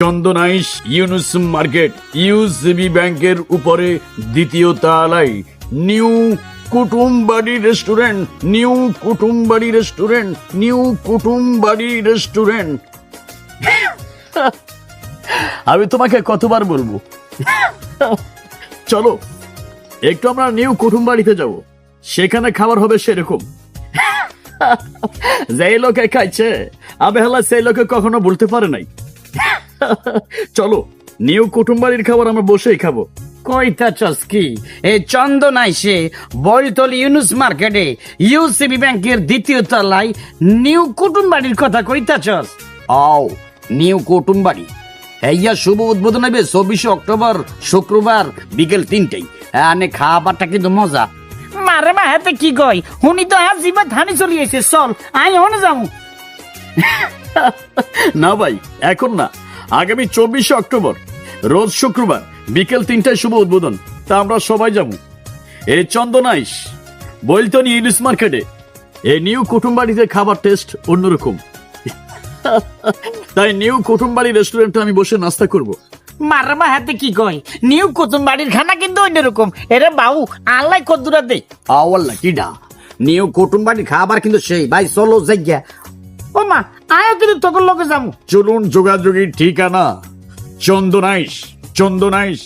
Chandanaish Yunus market UCB ব্যাংকের উপরে দ্বিতীয় তলায় new Kutumbari restaurant, new Kutumbari restaurant, new Kutumbari restaurant. আমি তোমাকে কতবার বলবো, চলো একটু আমরা নিউ কুটুমবাড়িতে যাব, সেখানে খাবার হবে সেরকম। যে লোকে খাইছে আবেহালা সেই লোকে কখনো বলতে পারে নাই। চলো নিউ কুটুমবাড়ির খাবার আমরা বসেই খাবো। কইতাছস কি? এই চন্দনাইশে বৈলতলি ইউনুস মার্কেটে ইউসিবি ব্যাংকের দ্বিতীয় তলায় নিউ কুটুমবাড়ির কথা কইতাছস? আও নিউ কুটুমবাড়ি এইয়া শুভ উদ্বোধন হবে 24 অক্টোবর শুক্রবার বিকেল 3টায়। আনে খাবারটা কিন্তু মজা। মারে মা হাতে কি কই, হুনি তো আজ জিবা ধানি চলিয়েছে, চল আই হনে যাবো। না ভাই এখন না, আগামী 24 অক্টোবর রোজ শুক্রবার বিকেল 3টায় শুভ উদ্বোধন। তা আমরা সবাই যাব এই চন্দনাইশ বৈলতনি ইউনুস মার্কেটে। এই নিউ কুটুমবাড়িতে খাবার টেস্ট অন্যরকম। তাই নিউ কুটুমবাড়ি রেস্টুরেন্টে আমি বসে নাস্তা করব। মারমা হাতে কি কয়, নিউ কুটুমবাড়ির খানা কিন্তু অন্যরকম। এরে বাবু আল্লাহ কদ্দুরা দে। আওয়াল্লা কিডা নিউ কুটুমবাড়ির খাবার কিন্তু সেই, ভাই চলো যাইয়া। ও মা আয়ো কিন্তু তোর লগে যাবো। চলুন, যোগাযোগের ঠিকানা চন্দনাইশ, চন্দনাইশ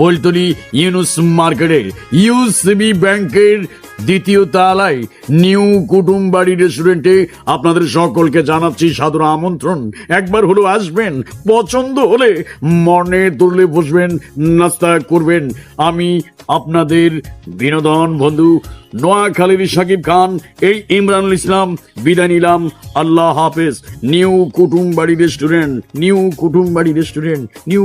বৈলতলি ইউনুস মার্কেটের ইউসিবি ব্যাংকের দ্বিতীয় তলায় নিউ কুটুমবাড়ি রেস্টুরেন্টে আপনাদের সকলকে জানাচ্ছি সাদর আমন্ত্রণ। একবার হলো আসবেন, পছন্দ হলে মনে তুললে বসবেন, নাস্তা করবেন। আমি আপনাদের বিনোদন বন্ধু নোয়াখালীর সাকিব খান, এই ইমরানুল ইসলাম বিদায় নিলাম। আল্লাহ হাফেজ। New Kutumbari restaurant, new Kutumbari restaurant, new